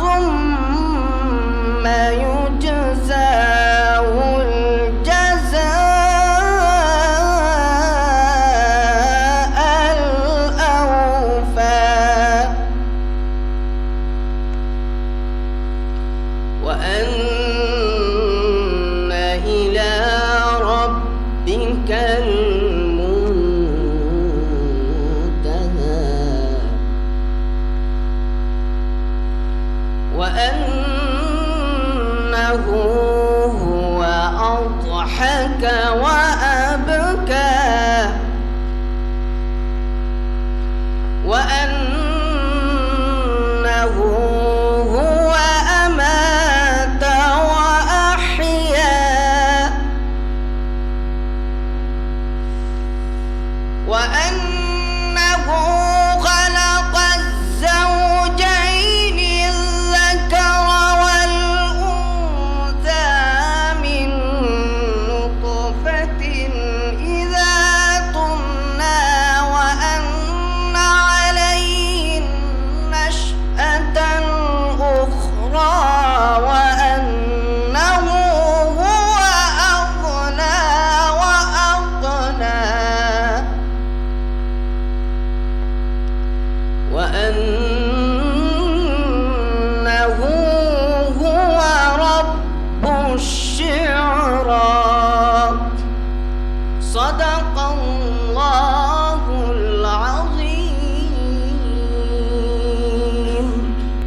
ثم يجزاه الجزاء الأوفى وأن إلى ربك المنتهى وأنه هو أضحك وأبكى وأنه هو أمات وأحيا وأنه خلق الزوجين الذكر والأنثى من نطفة إذا تمنى وأن عليه النشأة الأخرى وأنه هو أغنى وأقنى وأنه هو رب الشعرى صدق الله العظيم।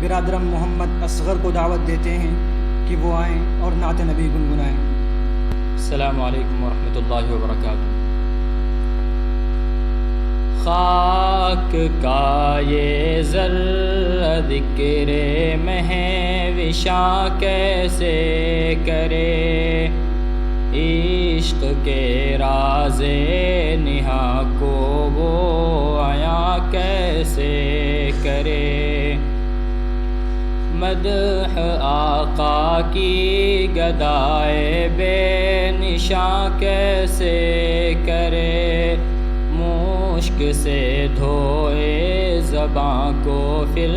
برادرم محمد اصغر کو دعوت دیتے ہیں کہ وہ آئیں اور نعت نبی گنگنائیں۔ السلام علیکم ورحمۃ اللہ وبرکاتہ۔ خاک کا یہ ذرہ ذکر مہوشاں کیسے کرے، عشق کے راز نہا کو وہ عیاں کیسے کرے، مدح آقا کی گدائے بے نشاں کیسے کرے، مشک سے دھوئے زباں کو پھر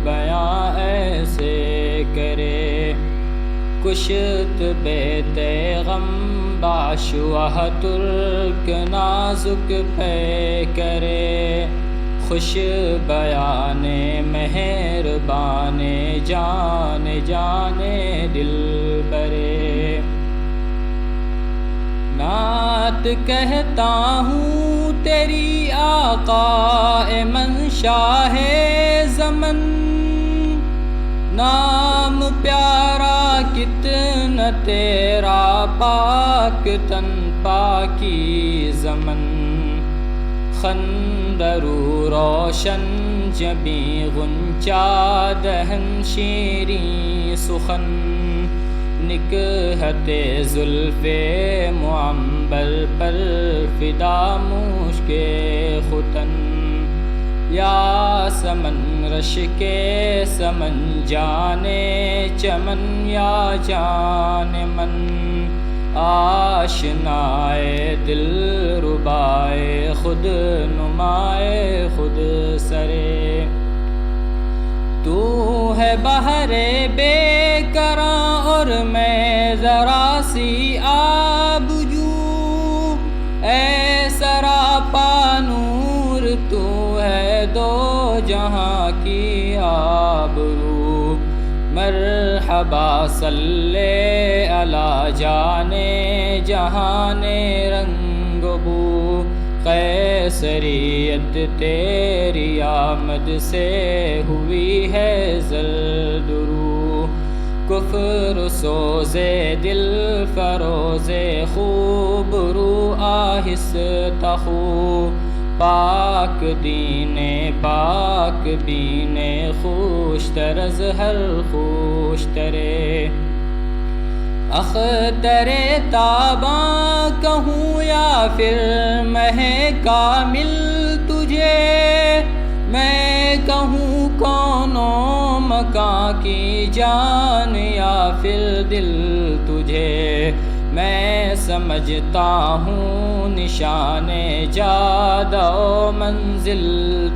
بیاں ایسے کرے، کشت بے تیغم باشوہ ترک نازک پہ کرے، خوش بیان مہربان جان جانے دل برے، نعت کہتا ہوں تیری آقا منشا ہے زمن، نام پیارا کتنا تیرا پاک تن پاکی زمن، خندرو روشن جبیں غنچہ دہن شیریں سخن، نکہت زلف معمبر پر فدا مشک ختن، یا سمن رش کے سمن جانے چمن یا جان من، آشنائے دل ربائے خود نمائے خود سرے، تو ہے بحر بے کراں اور میں ذرا سی آب جو، اے سراپا نور تو ہے دو جہاں کی آبرو، مرحبا صلی علی جانے جہان رنگ بو، قیصریت تیری آمد سے ہوئی ہے زلدرو، کفر سوزے دل فروزے خوب رو آہستہ خو، پاک دین پاک بین خوش طرز ہر خوش ترے، اختر تاباں کہوں یا پھر مہ کامل تجھے، میں کہوں کونوں مکاں کی جان یا پھر دل تجھے، میں سمجھتا ہوں نشان جادہ و منزل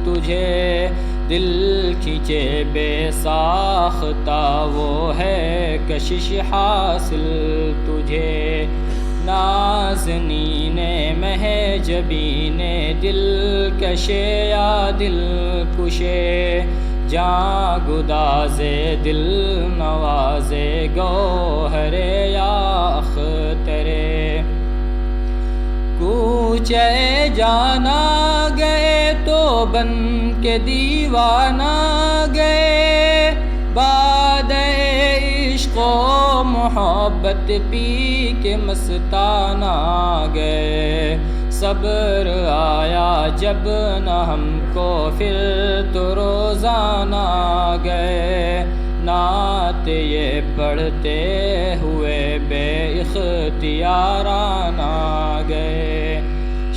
تجھے، دل کھینچے بے ساختہ وہ ہے کشش حاصل تجھے، نازنین مہجبین دل کشے یا دل کشے، جاں گدازے دل نوازے گوہرے یا اخترے، کوچے جانا گئے تو بن کے دیوانہ گئے، باد عشق و محبت پی کے مستانہ گئے، صبر آیا جب نہ ہم کو پھر تو روزانہ گئے، نعت یہ پڑھتے ہوئے بے اختیارانہ گئے،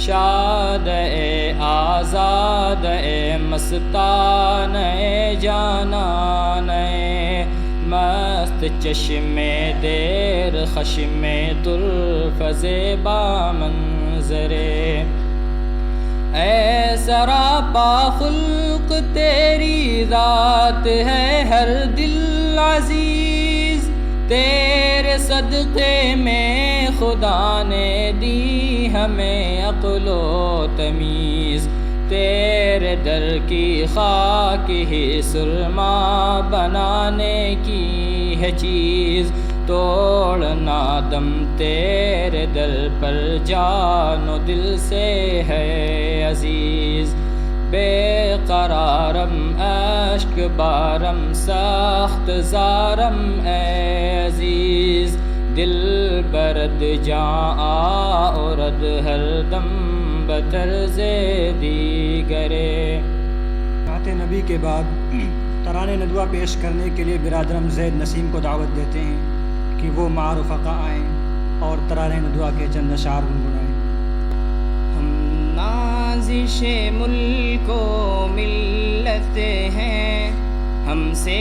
شاد اے آزاد اے مستان اے جانان اے، مست چشمے دیر خشمے طرف زیبا منظرے، اے سراپا خلق تیری ذات ہے ہر دل عزیز، تیرے صدقے میں خدا نے دی ہمیں عقل و تمیز، تیرے در کی خاک ہی سرما بنانے کی ہے چیز، توڑنا دم تیرے در پر جان و دل سے ہے عزیز، بے قرارم اشک بارم سخت زارم اے عزیز دل برد جاں آورد ہر دم بطرز دیگرے۔ نعت نبی کے بعد ترانے ندوہ پیش کرنے کے لیے برادرم زید نسیم کو دعوت دیتے ہیں کہ وہ مع رفقا آئیں اور ترانے ندوہ کے چند اشعار گنگنائیں۔ ہم نازش ملک و ملت ہیں، ہم سے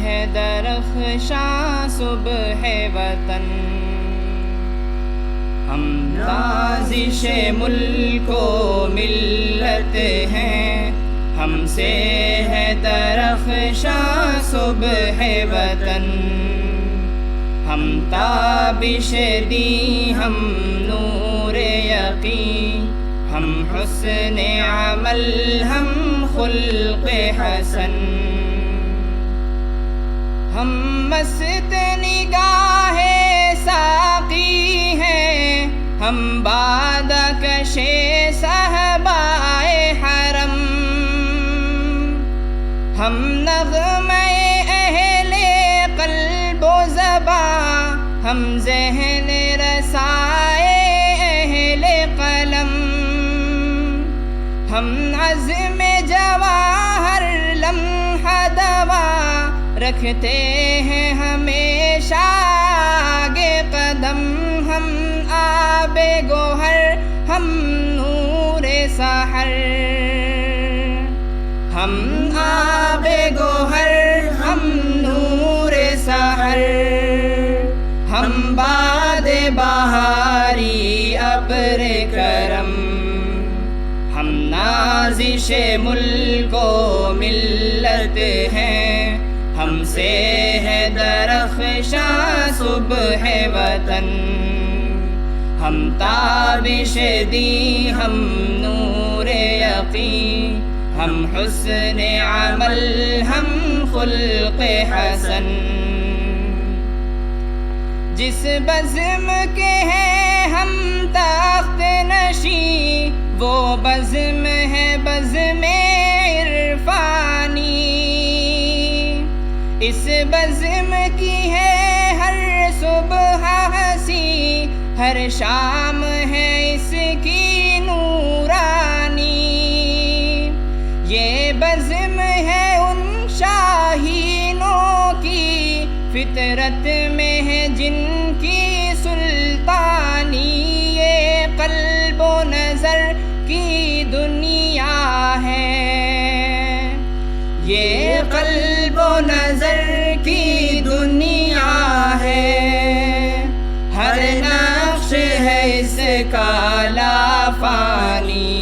ہے درخشاں صبح وطن۔ ہم نازش ملک و ملت ہیں، ہم سے ہے درخشاں صبح وطن۔ ہم تابش دی ہم نور یقین، ہم حسن عمل ہم خلق حسن۔ ہم مست نگاہ ساقی ہیں، ہم بادہ کش صحبائے حرم۔ ہم نغمہ اہل قلب و زباں، ہم ذہن رسائے اہل قلم۔ ہم عزم جواہر لمحہ دوا، رکھتے ہیں ہمیشہ آگے قدم۔ ہم آب گوہر ہم نور سحر، ہم آب گوہر ہم نور سحر۔ ہم باد بہاری ابر کرم، ہم نازش ملک و ملت ہیں، ہم سے ہے درخشاں صبح وطن۔ ہم تابش دی ہم نور یقین، ہم حسن عمل ہم خلق حسن۔ جس بزم کے ہیں ہم تخت نشیں، وہ بزم ہے بزم عرفانی۔ اس بزم کی ہے ہر صبح ہنسی، ہر شام ہے اس کی نورانی۔ یہ بزم ہے ان شاہینوں کی، فطرت میں ہے جن کی سلطانی۔ یہ قلب و نظر کی دنیا ہے، یہ قلب و نظر کی دنیا ہے۔ ہر نقش ہے اس کا لافانی۔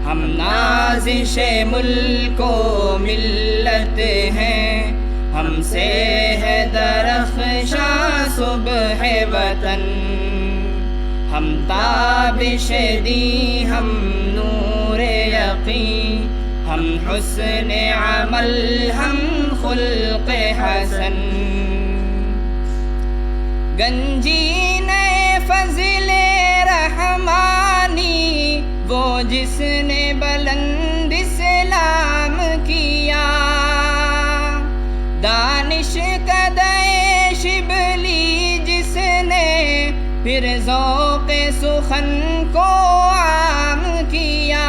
ہم نازش ملک و ملت ہیں، ہم سے ہے درخشاں صبح وطن۔ ہم تابش دی ہم نور یقین، ہم حسن عمل ہم خلق حسن۔ گنجین فضل رحمانی، وہ جس نے بلند اسلام کیا۔ دانش قدائے شبلی جس نے پھر ذوق سخن کو عام کیا۔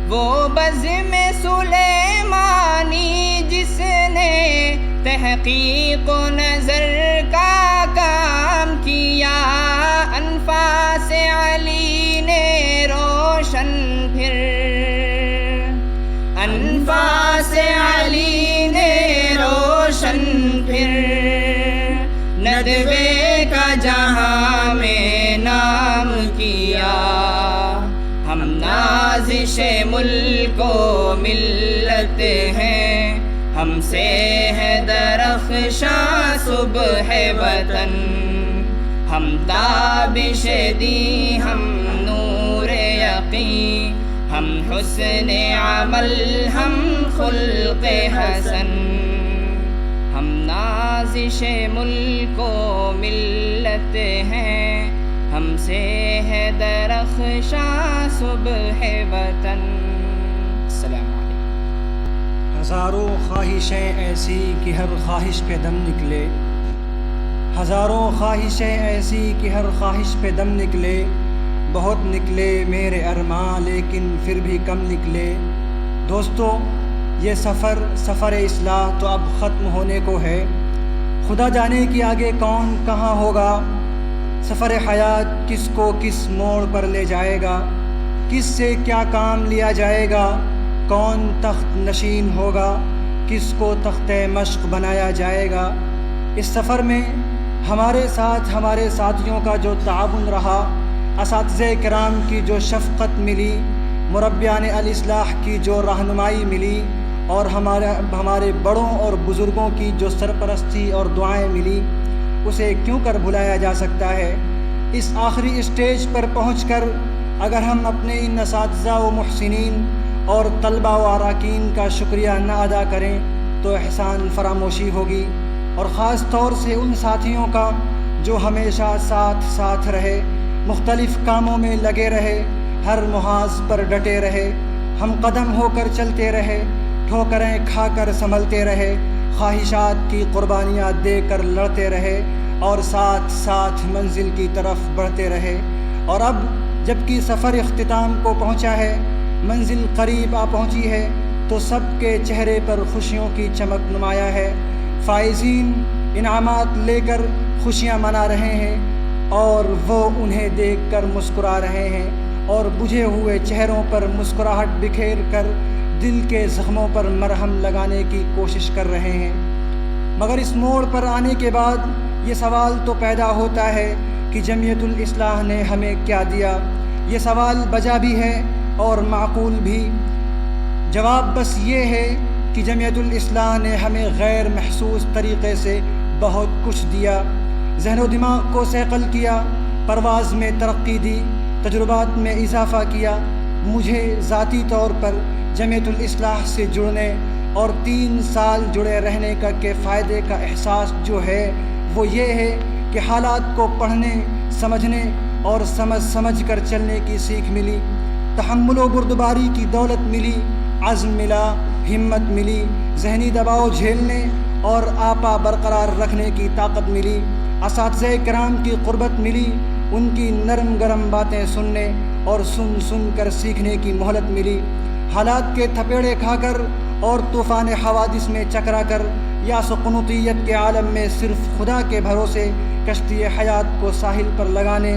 وہ بزم سلیمانی جس نے تحقیق و نظر کا کام کیا۔ انفاس علی نے روشن پھر، انفاس علی نے روشن پھر، ندوے کا جہاں میں نام کیا۔ ہم نازش ملک و ملت ہیں، ہم سے ہے درخشاں صبح وطن۔ ہم تابش دی ہم نور یقین، ہم حسن عمل ہم خلق حسن۔ ہم نازش ملک و ملت ہیں، ہم سے ہے درخشاں صبح وطن. السلام علیکم. ہزاروں خواہشیں ایسی کہ ہر خواہش پہ دم نکلے، ہزاروں خواہشیں ایسی کہ ہر خواہش پہ دم نکلے، بہت نکلے میرے ارماں لیکن پھر بھی کم نکلے. دوستو، یہ سفر اصلاح تو اب ختم ہونے کو ہے. خدا جانے کہ آگے کون کہاں ہوگا. سفر حیات کس کو کس موڑ پر لے جائے گا، کس سے کیا کام لیا جائے گا، کون تخت نشین ہوگا، کس کو تخت مشق بنایا جائے گا. اس سفر میں ہمارے ساتھ ہمارے ساتھیوں کا جو تعاون رہا، اساتذہ کرام کی جو شفقت ملی، مربیان الاصلاح کی جو رہنمائی ملی، اور ہمارے بڑوں اور بزرگوں کی جو سرپرستی اور دعائیں ملی، اسے کیوں کر بھلایا جا سکتا ہے. اس آخری اسٹیج پر پہنچ کر اگر ہم اپنے ان اساتذہ و محسنین اور طلبہ و اراکین کا شکریہ نہ ادا کریں تو احسان فراموشی ہوگی. اور خاص طور سے ان ساتھیوں کا جو ہمیشہ ساتھ رہے، مختلف کاموں میں لگے رہے، ہر محاذ پر ڈٹے رہے، ہم قدم ہو کر چلتے رہے، ٹھوکریں کھا کر سنبھلتے رہے، خواہشات کی قربانیاں دے کر لڑتے رہے، اور ساتھ منزل کی طرف بڑھتے رہے. اور اب جب کہ سفر اختتام کو پہنچا ہے، منزل قریب آ پہنچی ہے، تو سب کے چہرے پر خوشیوں کی چمک نمایاں ہے. فائزین انعامات لے کر خوشیاں منا رہے ہیں، اور وہ انہیں دیکھ کر مسکرا رہے ہیں، اور بجھے ہوئے چہروں پر مسکراہٹ بکھیر کر دل کے زخموں پر مرہم لگانے کی کوشش کر رہے ہیں. مگر اس موڑ پر آنے کے بعد یہ سوال تو پیدا ہوتا ہے کہ جمعیت الاصلاح نے ہمیں کیا دیا. یہ سوال بجا بھی ہے اور معقول بھی. جواب بس یہ ہے کہ جمعیت الاصلاح نے ہمیں غیر محسوس طریقے سے بہت کچھ دیا، ذہن و دماغ کو صقل کیا، پرواز میں ترقی دی، تجربات میں اضافہ کیا. مجھے ذاتی طور پر جمعیت الاصلاح سے جڑنے اور 3 سال جڑے رہنے کے فائدے کا احساس جو ہے وہ یہ ہے کہ حالات کو پڑھنے، سمجھنے اور سمجھ کر چلنے کی سیکھ ملی، تحمل و بردباری کی دولت ملی، عزم ملا، ہمت ملی، ذہنی دباؤ جھیلنے اور آپا برقرار رکھنے کی طاقت ملی، اساتذہ کرام کی قربت ملی، ان کی نرم گرم باتیں سننے اور سن کر سیکھنے کی مہلت ملی. حالات کے تھپیڑے کھا کر اور طوفان حوادث میں چکرا کر یا سقنوطیت کے عالم میں صرف خدا کے بھروسے کشتی حیات کو ساحل پر لگانے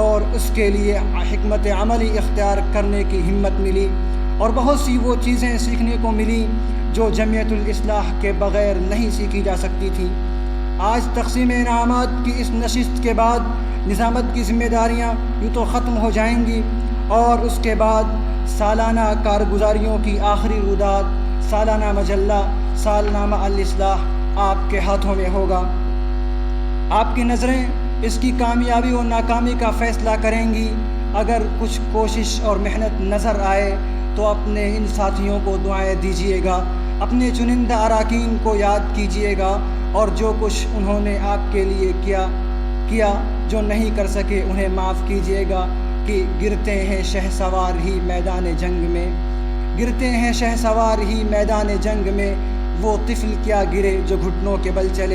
اور اس کے لیے حکمت عملی اختیار کرنے کی ہمت ملی. اور بہت سی وہ چیزیں سیکھنے کو ملی جو جمعیت الاصلاح کے بغیر نہیں سیکھی جا سکتی تھی. آج تقسیم انعامات کی اس نشست کے بعد نظامت کی ذمہ داریاں یوں تو ختم ہو جائیں گی، اور اس کے بعد سالانہ کارگزاریوں کی آخری روداد، سالانہ مجلہ سالنامہ الاصلاح آپ کے ہاتھوں میں ہوگا. آپ کی نظریں اس کی کامیابی و ناکامی کا فیصلہ کریں گی. اگر کچھ کوشش اور محنت نظر آئے تو اپنے ان ساتھیوں کو دعائیں دیجیے گا، اپنے چنندہ اراکین کو یاد کیجیے گا، اور جو کچھ انہوں نے آپ کے لیے کیا جو نہیں کر سکے انہیں معاف کیجیے گا. کہ گرتے ہیں شہسوار ہی میدان جنگ میں، گرتے ہیں شہسوار ہی میدان جنگ میں، وہ طفل کیا گرے جو گھٹنوں کے بل چلے.